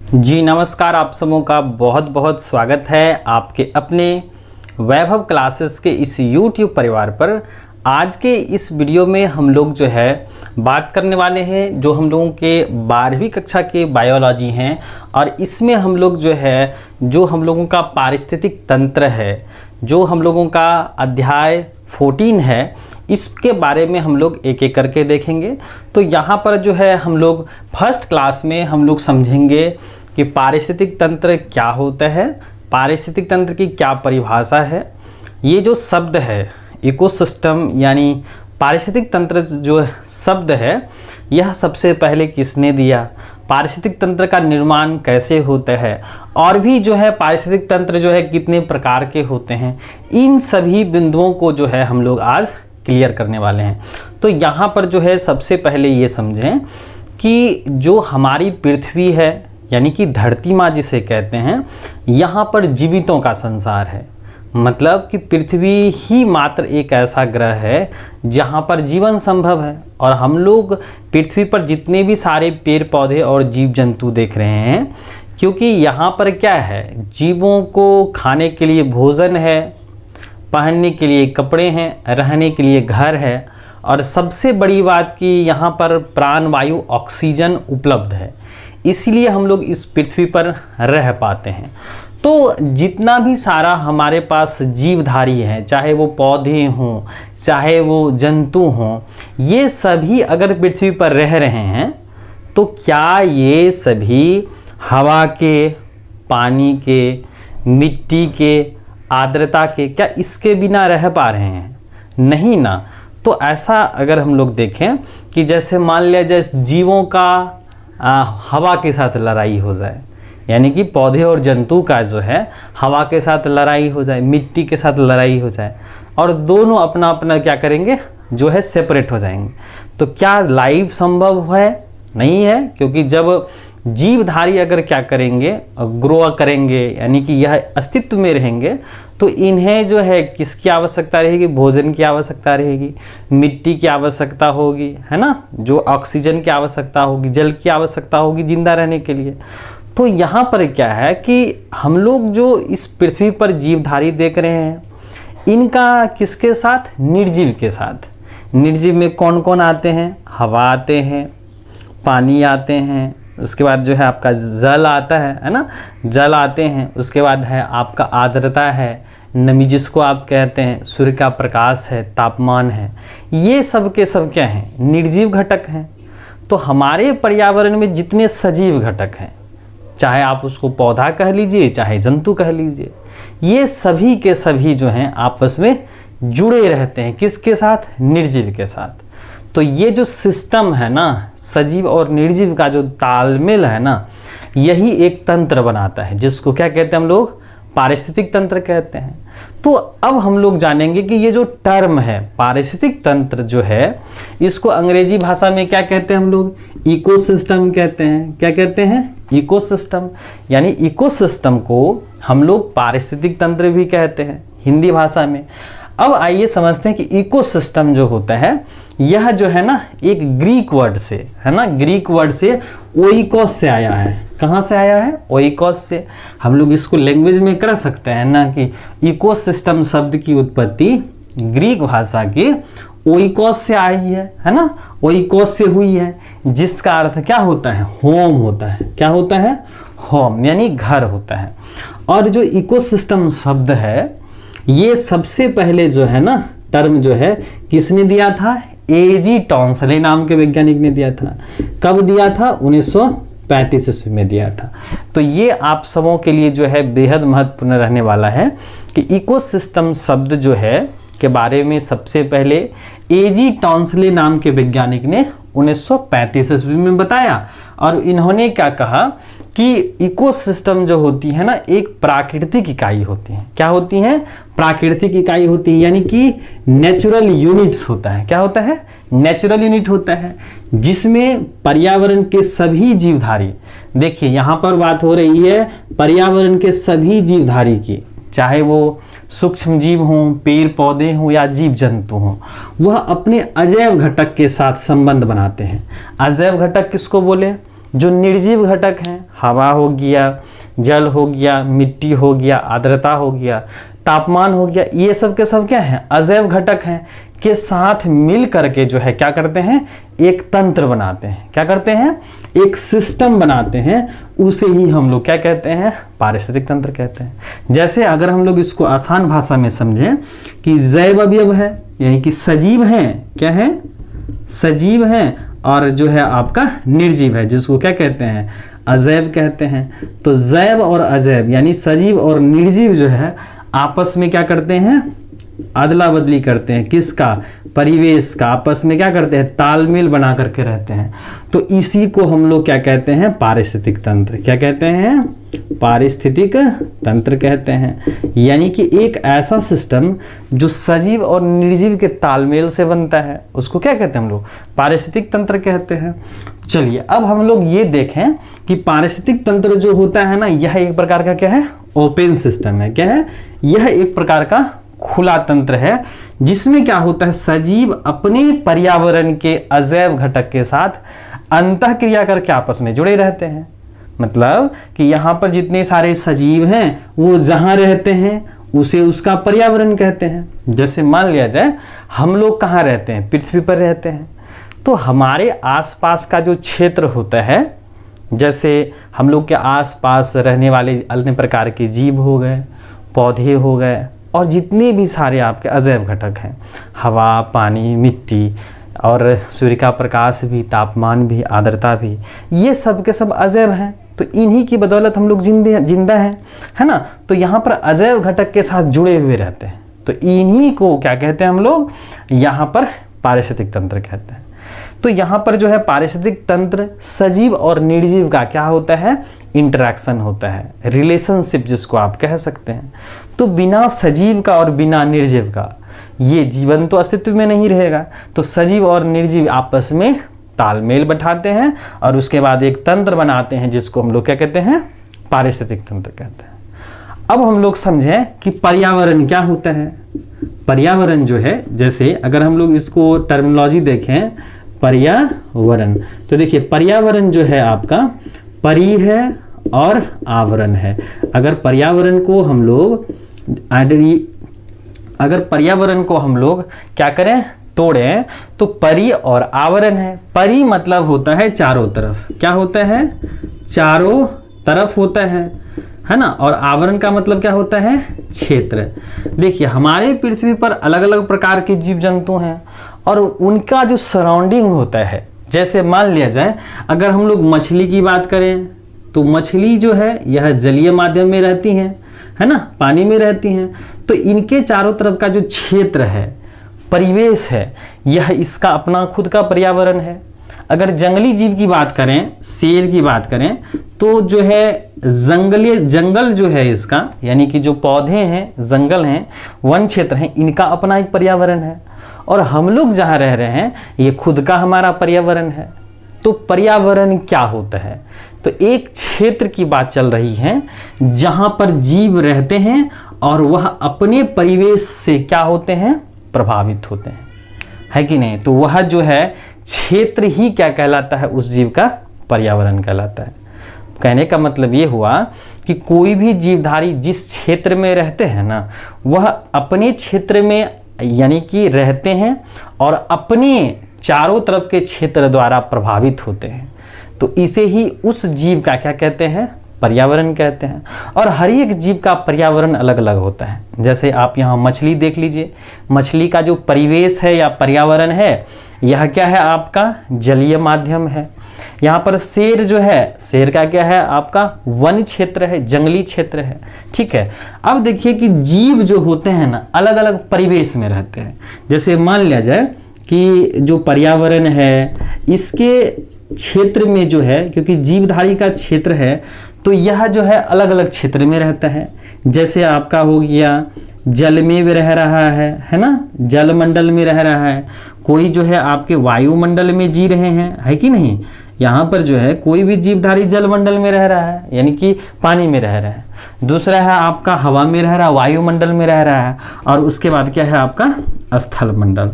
जी नमस्कार, आप सबों का बहुत बहुत स्वागत है आपके अपने वैभव क्लासेस के इस YouTube परिवार पर। आज के इस वीडियो में हम लोग जो है बात करने वाले हैं जो हम लोगों के 12वीं कक्षा के बायोलॉजी हैं, और इसमें हम लोग जो है जो हम लोगों का पारिस्थितिक तंत्र है, जो हम लोगों का अध्याय 14 है, इसके बारे में हम लोग एक एक करके देखेंगे। तो यहाँ पर जो है हम लोग फर्स्ट क्लास में हम लोग समझेंगे कि पारिस्थितिक तंत्र क्या होता है, पारिस्थितिक तंत्र की क्या परिभाषा है। ये जो शब्द है इकोसिस्टम यानी पारिस्थितिक तंत्र जो शब्द है, यह सबसे पहले किसने दिया, पारिस्थितिक तंत्र का निर्माण कैसे होता है, और भी जो है पारिस्थितिक तंत्र जो है कितने प्रकार के होते हैं, इन सभी बिंदुओं को जो है हम लोग आज क्लियर करने वाले हैं। तो यहाँ पर जो है सबसे पहले ये समझें कि जो हमारी पृथ्वी है यानी कि धरती माँ जिसे कहते हैं, यहाँ पर जीवितों का संसार है। मतलब कि पृथ्वी ही मात्र एक ऐसा ग्रह है जहाँ पर जीवन संभव है, और हम लोग पृथ्वी पर जितने भी सारे पेड़ पौधे और जीव जंतु देख रहे हैं, क्योंकि यहाँ पर क्या है, जीवों को खाने के लिए भोजन है, पहनने के लिए कपड़े हैं, रहने के लिए घर है, और सबसे बड़ी बात कि यहाँ पर प्राणवायु ऑक्सीजन उपलब्ध है, इसलिए हम लोग इस पृथ्वी पर रह पाते हैं। तो जितना भी सारा हमारे पास जीवधारी है, चाहे वो पौधे हों चाहे वो जंतु हों, ये सभी अगर पृथ्वी पर रह रहे हैं तो क्या ये सभी हवा के, पानी के, मिट्टी के, आर्द्रता के, क्या इसके बिना रह पा रहे हैं? नहीं ना। तो ऐसा अगर हम लोग देखें कि जैसे मान लिया जैसे जीवों का हवा के साथ लड़ाई हो जाए, यानी कि पौधे और जंतु का जो है हवा के साथ लड़ाई हो जाए, मिट्टी के साथ लड़ाई हो जाए, और दोनों अपना अपना क्या करेंगे जो है सेपरेट हो जाएंगे, तो क्या लाइफ संभव है? नहीं है। क्योंकि जब जीवधारी अगर क्या करेंगे, ग्रो करेंगे, यानी कि यह अस्तित्व में रहेंगे, तो इन्हें जो है किसकी आवश्यकता रहेगी? भोजन की आवश्यकता रहेगी, मिट्टी की आवश्यकता होगी, है ना, जो ऑक्सीजन की आवश्यकता होगी, जल की आवश्यकता होगी जिंदा रहने के लिए। तो यहाँ पर क्या है कि हम लोग जो इस पृथ्वी पर जीवधारी देख रहे हैं, इनका किसके साथ? निर्जीव के साथ। निर्जीव में कौन कौन आते हैं? हवा आते हैं, पानी आते हैं, उसके बाद जो है आपका जल आता है ना, जल आते हैं, उसके बाद है आपका आर्द्रता है, नमी जिसको आप कहते हैं, सूर्य का प्रकाश है, तापमान है, ये सब के सब क्या हैं? निर्जीव घटक हैं। तो हमारे पर्यावरण में जितने सजीव घटक हैं, चाहे आप उसको पौधा कह लीजिए चाहे जंतु कह लीजिए, ये सभी के सभी जो हैं आपस में जुड़े रहते हैं। किसके साथ? निर्जीव के साथ। तो ये जो सिस्टम है ना, सजीव और निर्जीव का जो तालमेल है ना, यही एक तंत्र बनाता है, जिसको क्या कहते हैं हम लोग? पारिस्थितिक तंत्र कहते हैं। तो अब हम लोग जानेंगे कि ये जो टर्म है पारिस्थितिक तंत्र जो है, इसको अंग्रेजी भाषा में क्या कहते हैं हम लोग? इकोसिस्टम कहते हैं। क्या कहते हैं? इकोसिस्टम। यानी इकोसिस्टम को हम लोग पारिस्थितिक तंत्र भी कहते हैं हिंदी भाषा में। अब आइए समझते हैं कि इकोसिस्टम जो होता है, यह जो है ना एक ग्रीक वर्ड से, है ना, ग्रीक वर्ड से ओइकोस से आया है। कहाँ से आया है? ओइकोस से। हम लोग इसको लैंग्वेज में कर सकते हैं ना कि इकोसिस्टम शब्द की उत्पत्ति ग्रीक भाषा की ओइकोस से आई है ना, ओइकोस से हुई है, जिसका अर्थ क्या होता है? होम होता है। क्या होता है? होम, यानी घर होता है। और जो इकोसिस्टम शब्द है, ये सबसे पहले जो है ना टर्म जो है किसने दिया था? एजी टॉन्सले नाम के वैज्ञानिक ने दिया था। कब दिया था? 1935 ईस्वी में दिया था। तो ये आप सबों के लिए जो है बेहद महत्वपूर्ण रहने वाला है कि इकोसिस्टम शब्द जो है के बारे में सबसे पहले एजी टॉन्सले नाम के वैज्ञानिक ने 1935 ईस्वी में बताया। और इन्होंने क्या कहा कि इकोसिस्टम जो होती है ना, एक प्राकृतिक इकाई होती है। क्या होती है? प्राकृतिक इकाई होती है, यानी कि नेचुरल यूनिट्स होता है। क्या होता है? नेचुरल यूनिट होता है, जिसमें पर्यावरण के सभी जीवधारी, देखिए यहाँ पर बात हो रही है पर्यावरण के सभी जीवधारी की, चाहे वो सूक्ष्म जीव हों, पेड़ पौधे हों या जीव जंतु हों, वह अपने अजैव घटक के साथ संबंध बनाते हैं। अजैव घटक किसको बोले? जो निर्जीव घटक हैं, हवा हो गया, जल हो गया, मिट्टी हो गया, आर्द्रता हो गया, तापमान हो गया, ये सब के सब क्या है, अजैव घटक हैं, के साथ मिल करके जो है क्या करते हैं, एक तंत्र बनाते हैं। क्या करते हैं, एक सिस्टम बनाते हैं। उसे ही हम लोग क्या कहते हैं, पारिस्थितिक तंत्र कहते हैं। जैसे अगर हम लोग इसको आसान भाषा में समझें कि जैव अवयव है, यानी कि सजीव हैं, क्या है, सजीव हैं, और जो है आपका निर्जीव है, जिसको क्या कहते हैं, अजैव कहते हैं। तो जैव और अजैव यानी सजीव और निर्जीव जो है आपस में क्या करते हैं, अदला बदली करते हैं। किसका, परिवेश का, आपस में क्या करते हैं, तालमेल बना करके रहते हैं। तो इसी को हम लोग क्या कहते हैं, पारिस्थितिक तंत्र। क्या कहते हैं, पारिस्थितिक तंत्र कहते हैं। यानी कि एक ऐसा सिस्टम जो सजीव और निर्जीव के तालमेल से बनता है, उसको क्या कहते हैं हम लोग, पारिस्थितिक तंत्र कहते हैं। चलिए अब हम लोग ये देखें कि पारिस्थितिक तंत्र जो होता है ना, यह एक प्रकार का क्या है, ओपन सिस्टम है। क्या है, यह एक प्रकार का खुला तंत्र है, जिसमें क्या होता है, सजीव अपने पर्यावरण के अजैव घटक के साथ अंतःक्रिया करके आपस में जुड़े रहते हैं। मतलब कि यहाँ पर जितने सारे सजीव हैं वो जहाँ रहते हैं उसे उसका पर्यावरण कहते हैं। जैसे मान लिया जाए हम लोग कहाँ रहते हैं, पृथ्वी पर रहते हैं, तो हमारे आसपास का जो क्षेत्र होता है, जैसे हम लोग के आसपास रहने वाले अन्य प्रकार के जीव हो गए, पौधे हो गए, और जितने भी सारे आपके अजैव घटक हैं, हवा, पानी, मिट्टी, और सूर्य का प्रकाश भी, तापमान भी, आर्द्रता भी, ये सब के सब अजैव हैं। तो इन्हीं की बदौलत हम लोग जिंदा हैं, है ना। तो यहाँ पर अजैव घटक के साथ जुड़े हुए रहते हैं। तो इन्हीं को क्या कहते हैं हम लोग, यहाँ पर पारिस्थितिक तंत्र कहते हैं। तो यहाँ पर जो है पारिस्थितिक तंत्र सजीव और निर्जीव का क्या होता है, इंटरेक्शन होता है, रिलेशनशिप जिसको आप कह सकते हैं। तो बिना सजीव का और बिना निर्जीव का ये जीवन तो अस्तित्व में नहीं रहेगा। तो सजीव और निर्जीव आपस में तालमेल बैठाते हैं और उसके बाद एक तंत्र बनाते हैं, जिसको हम लोग क्या कहते हैं, पारिस्थितिक तंत्र कहते हैं। अब हम लोग समझें कि पर्यावरण क्या होता है। पर्यावरण जो है, जैसे अगर हम लोग इसको टर्मिनोलॉजी देखें, पर्यावरण, तो देखिए पर्यावरण जो है आपका परि है और आवरण है। अगर पर्यावरण को हम लोग क्या करें, तोड़ें, तो परि और आवरण है। परि मतलब होता है चारों तरफ, क्या होता है, चारों तरफ होता है ना। और आवरण का मतलब क्या होता है, क्षेत्र। देखिए हमारे पृथ्वी पर अलग अलग प्रकार के जीव जंतु हैं और उनका जो सराउंडिंग होता है, जैसे मान लिया जाए अगर हम लोग मछली की बात करें, तो मछली जो है यह जलीय माध्यम में रहती हैं, है ना, पानी में रहती हैं। तो इनके चारों तरफ का जो क्षेत्र है, परिवेश है, यह इसका अपना खुद का पर्यावरण है। अगर जंगली जीव की बात करें, शेर की बात करें, तो जो है जंगल जो है इसका, यानी कि जो पौधे हैं, जंगल हैं, वन क्षेत्र हैं, इनका अपना एक पर्यावरण है। और हम लोग जहाँ रह रहे हैं ये खुद का हमारा पर्यावरण है। तो पर्यावरण क्या होता है, तो एक क्षेत्र की बात चल रही है जहाँ पर जीव रहते हैं और वह अपने परिवेश से क्या होते हैं, प्रभावित होते हैं, है कि नहीं। तो वह जो है क्षेत्र ही क्या कहलाता है, उस जीव का पर्यावरण कहलाता है। कहने का मतलब ये हुआ कि कोई भी जीवधारी जिस क्षेत्र में रहते हैं ना, वह अपने क्षेत्र में यानी कि रहते हैं और अपने चारों तरफ के क्षेत्र द्वारा प्रभावित होते हैं। तो इसे ही उस जीव का क्या कहते हैं, पर्यावरण कहते हैं। और हर एक जीव का पर्यावरण अलग अलग होता है। जैसे आप यहाँ मछली देख लीजिए, मछली का जो परिवेश है या पर्यावरण है, यह क्या है, आपका जलीय माध्यम है। यहाँ पर शेर जो है, शेर का क्या है, आपका वन क्षेत्र है, जंगली क्षेत्र है, ठीक है। अब देखिए कि जीव जो होते हैं ना, अलग अलग परिवेश में रहते हैं। जैसे मान लिया जाए कि जो पर्यावरण है, इसके क्षेत्र में जो है, क्योंकि जीवधारी का क्षेत्र है, तो यह जो है अलग अलग क्षेत्र में रहता है। जैसे आपका हो गया जल में भी रह रहा है ना, जल मंडल में रह रहा है। कोई जो है आपके वायुमंडल में जी रहे हैं, है कि नहीं, यहाँ पर जो है कोई भी जीवधारी जलमंडल में रह रहा है, यानी कि पानी में रह रहा है। दूसरा है आपका हवा में रह रहा है, वायुमंडल में रह रहा है। और उसके बाद क्या है आपका स्थल मंडल।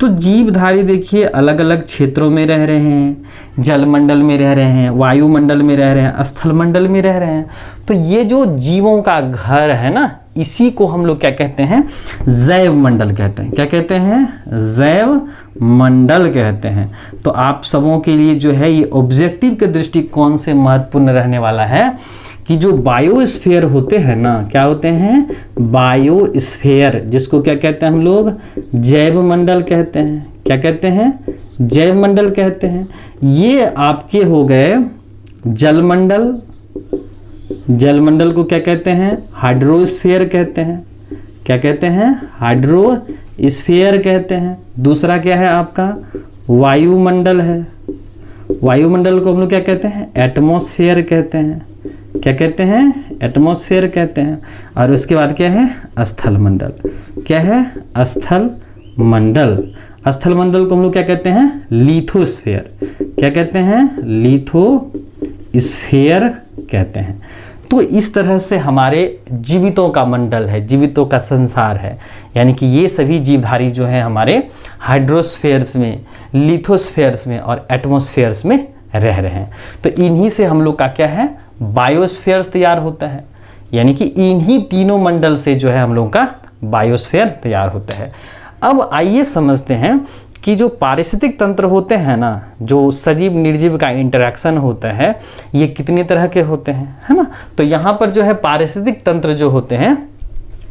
तो जीवधारी देखिए अलग अलग क्षेत्रों में रह रहे हैं, जलमंडल में रह रहे हैं, वायुमंडल में रह रहे हैं, स्थल मंडल में रह रहे हैं। तो ये जो जीवों का घर है ना, इसी को हम लोग क्या कहते हैं, जैव मंडल कहते हैं। क्या कहते हैं, जैव मंडल कहते हैं। तो आप सबों के लिए जो है ये ऑब्जेक्टिव के दृष्टिकोण से महत्वपूर्ण रहने वाला है कि जो बायोस्फीयर होते हैं ना, क्या होते हैं, बायोस्फीयर, जिसको क्या कहते हैं हम लोग, जैव मंडल कहते हैं। क्या कहते हैं, जैव मंडल कहते हैं। ये आपके हो गए जलमंडल। जलमंडल को क्या कहते हैं, हाइड्रोस्फीयर कहते हैं। क्या कहते हैं, हाइड्रोस्फीयर कहते हैं। दूसरा क्या है आपका, वायुमंडल है। वायुमंडल को हम लोग क्या कहते हैं, एटमॉस्फेयर कहते हैं। क्या कहते हैं, एटमॉस्फेयर कहते हैं। और उसके बाद क्या है, स्थल मंडल। क्या है, स्थल मंडल। स्थल मंडल को हम लोग क्या कहते हैं, लिथोस्फीयर। क्या कहते हैं, लिथोस्फीयर कहते हैं। तो इस तरह से हमारे जीवितों का मंडल है, जीवितों का संसार है। यानी कि ये सभी जीवधारी जो हैं हमारे हाइड्रोस्फीयर्स में, लिथोस्फीयर्स में और एटमॉस्फेयर्स में रह रहे हैं। तो इन्हीं से हम लोग का क्या है, बायोस्फीयर्स तैयार होता है। यानी कि इन्हीं तीनों मंडल से जो है हम लोग का बायोस्फीयर तैयार होता है। अब आइए समझते हैं कि जो पारिस्थितिक तंत्र होते हैं ना, जो सजीव निर्जीव का इंटरेक्शन होता है, ये कितने तरह के होते हैं, है ना। तो यहाँ पर जो है पारिस्थितिक तंत्र जो होते हैं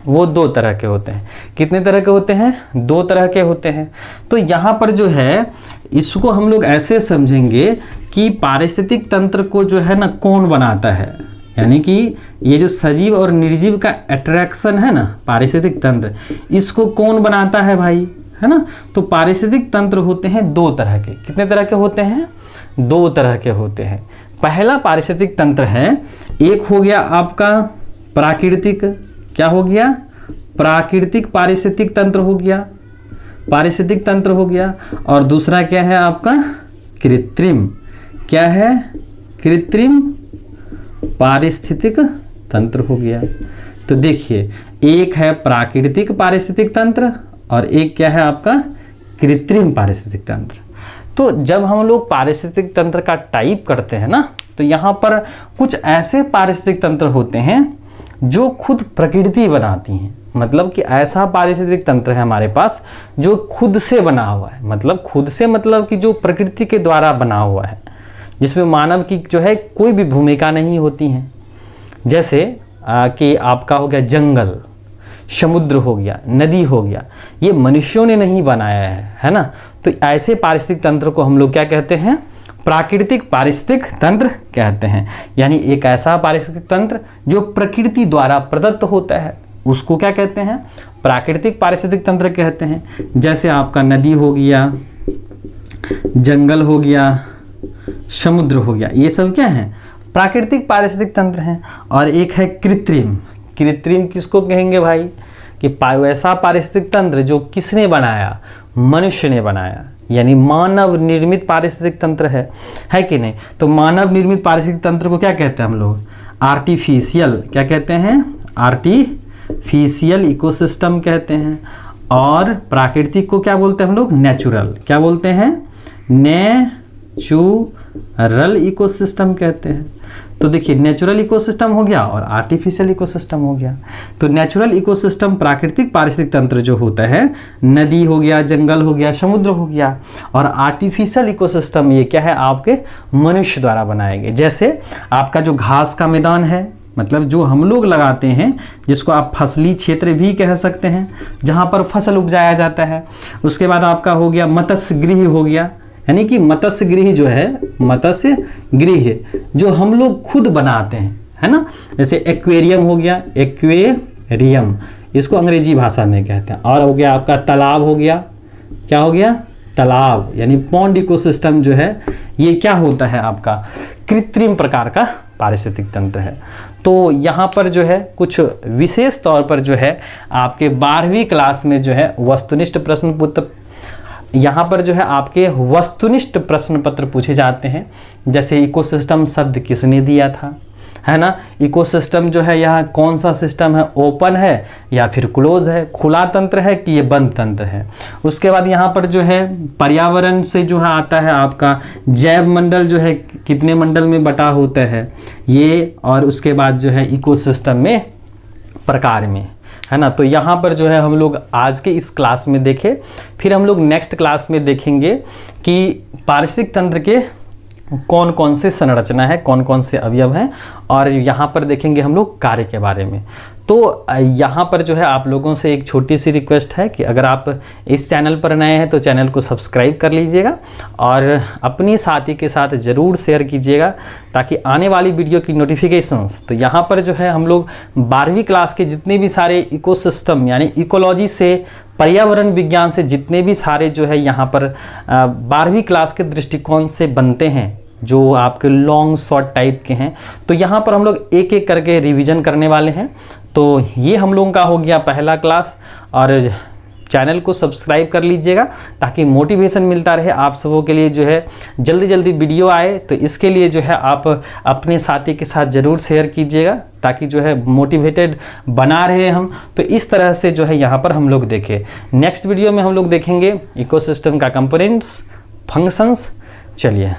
वो 2 तरह के होते हैं। कितने तरह के होते हैं, 2 तरह के होते हैं। तो यहाँ पर जो है इसको हम लोग ऐसे समझेंगे कि पारिस्थितिक तंत्र को जो है ना कौन बनाता है, यानी कि ये जो सजीव और निर्जीव का अट्रैक्शन है ना, पारिस्थितिक तंत्र, इसको कौन बनाता है भाई, है ना। तो पारिस्थितिक तंत्र होते हैं 2 तरह के। कितने तरह के होते हैं, 2 तरह के होते हैं। पहला पारिस्थितिक तंत्र है, एक हो गया आपका प्राकृतिक। क्या हो गया, प्राकृतिक पारिस्थितिक तंत्र हो गया, पारिस्थितिक तंत्र हो गया। और दूसरा क्या है आपका, कृत्रिम। क्या है, कृत्रिम पारिस्थितिक तंत्र हो गया। तो देखिए, एक है प्राकृतिक पारिस्थितिक तंत्र और एक क्या है आपका, कृत्रिम पारिस्थितिक तंत्र। तो जब हम लोग पारिस्थितिक तंत्र का टाइप करते हैं ना, तो यहाँ पर कुछ ऐसे पारिस्थितिक तंत्र होते हैं जो खुद प्रकृति बनाती हैं। मतलब कि ऐसा पारिस्थितिक तंत्र है हमारे पास जो खुद से बना हुआ है। मतलब खुद से मतलब कि जो प्रकृति के द्वारा बना हुआ है, जिसमें मानव की जो है कोई भी भूमिका नहीं होती है। जैसे कि आपका हो गया जंगल, समुद्र हो गया, नदी हो गया, ये मनुष्यों ने नहीं बनाया है ना। तो ऐसे पारिस्थितिक तंत्र को हम लोग क्या कहते हैं, प्राकृतिक पारिस्थितिक तंत्र कहते हैं। यानी एक ऐसा पारिस्थितिक तंत्र जो प्रकृति द्वारा प्रदत्त होता है, उसको क्या कहते हैं, प्राकृतिक पारिस्थितिक तंत्र कहते हैं। जैसे आपका नदी हो गया, जंगल हो गया, समुद्र हो गया, ये सब क्या है, प्राकृतिक पारिस्थितिक तंत्र हैं। और एक है कृत्रिम। कृत्रिम किसको कहेंगे भाई, कि वैसा पारिस्थितिक तंत्र जो किसने बनाया, मनुष्य ने बनाया, यानी मानव निर्मित पारिस्थितिक तंत्र है कि नहीं। तो मानव निर्मित पारिस्थितिक तंत्र को क्या कहते हैं हम लोग, आर्टिफिशियल। क्या कहते हैं, आर्टिफिशियल इकोसिस्टम कहते हैं। और प्राकृतिक को क्या बोलते हैं हम लोग, नेचुरल। क्या बोलते हैं, नेचुरल इकोसिस्टम कहते हैं। तो देखिए, नेचुरल इकोसिस्टम हो गया और आर्टिफिशियल इकोसिस्टम हो गया। तो नेचुरल इकोसिस्टम प्राकृतिक पारिस्थितिक तंत्र जो होता है, नदी हो गया, जंगल हो गया, समुद्र हो गया। और आर्टिफिशियल इकोसिस्टम ये क्या है, आपके मनुष्य द्वारा बनाए गए। जैसे आपका जो घास का मैदान है, मतलब जो हम लोग लगाते हैं, जिसको आप फसली क्षेत्र भी कह सकते हैं, जहाँ पर फसल उपजाया जाता है। उसके बाद आपका हो गया मत्स्य गृह हो गया, यानी कि मत्स्य गृह जो है, मत्स्य गृह जो हम लोग खुद बनाते हैं, है ना। जैसे एक्वेरियम हो गया, एक्वेरियम इसको अंग्रेजी भाषा में कहते हैं। और हो गया आपका तालाब हो गया, क्या हो गया, तालाब, यानी पॉन्ड इकोसिस्टम जो है, ये क्या होता है आपका कृत्रिम प्रकार का पारिस्थितिक तंत्र है। तो यहाँ पर जो है कुछ विशेष तौर पर जो है आपके 12वीं क्लास में जो है वस्तुनिष्ठ प्रश्न यहाँ पर जो है आपके वस्तुनिष्ठ प्रश्न पत्र पूछे जाते हैं, जैसे इकोसिस्टम शब्द किसने दिया था, है ना। इकोसिस्टम जो है यहाँ कौन सा सिस्टम है, ओपन है या फिर क्लोज है, खुला तंत्र है कि ये बंद तंत्र है। उसके बाद यहाँ पर जो है पर्यावरण से जो है आता है आपका जैव मंडल, जो है कितने मंडल में बटा होता है ये, और उसके बाद जो है इकोसिस्टम में प्रकार में, है ना। तो यहाँ पर जो है हम लोग आज के इस क्लास में देखें, फिर हम लोग नेक्स्ट क्लास में देखेंगे कि पारिस्थितिक तंत्र के कौन कौन से संरचना है, कौन कौन से अवयव हैं, और यहाँ पर देखेंगे हम लोग कार्य के बारे में। तो यहाँ पर जो है आप लोगों से एक छोटी सी रिक्वेस्ट है कि अगर आप इस चैनल पर नए हैं तो चैनल को सब्सक्राइब कर लीजिएगा और अपनी साथी के साथ ज़रूर शेयर कीजिएगा, ताकि आने वाली वीडियो की नोटिफिकेशंस, तो यहाँ पर जो है हम लोग 12वीं क्लास के जितने भी सारे इकोसिस्टम यानी इकोलॉजी से, पर्यावरण विज्ञान से जितने भी सारे जो है यहाँ पर 12वीं क्लास के दृष्टिकोण से बनते हैं, जो आपके लॉन्ग शॉर्ट टाइप के हैं, तो यहाँ पर हम लोग एक एक करके रिवीजन करने वाले हैं। तो ये हम लोगों का हो गया पहला क्लास, और चैनल को सब्सक्राइब कर लीजिएगा ताकि मोटिवेशन मिलता रहे आप सबों के लिए, जो है जल्दी जल्दी वीडियो आए। तो इसके लिए जो है आप अपने साथी के साथ ज़रूर शेयर कीजिएगा, ताकि जो है मोटिवेटेड बना रहे हम। तो इस तरह से जो है यहाँ पर हम लोग देखें। नेक्स्ट वीडियो में हम लोग देखेंगे इकोसिस्टम का कंपोनेंट्स, फंक्शंस। चलिए।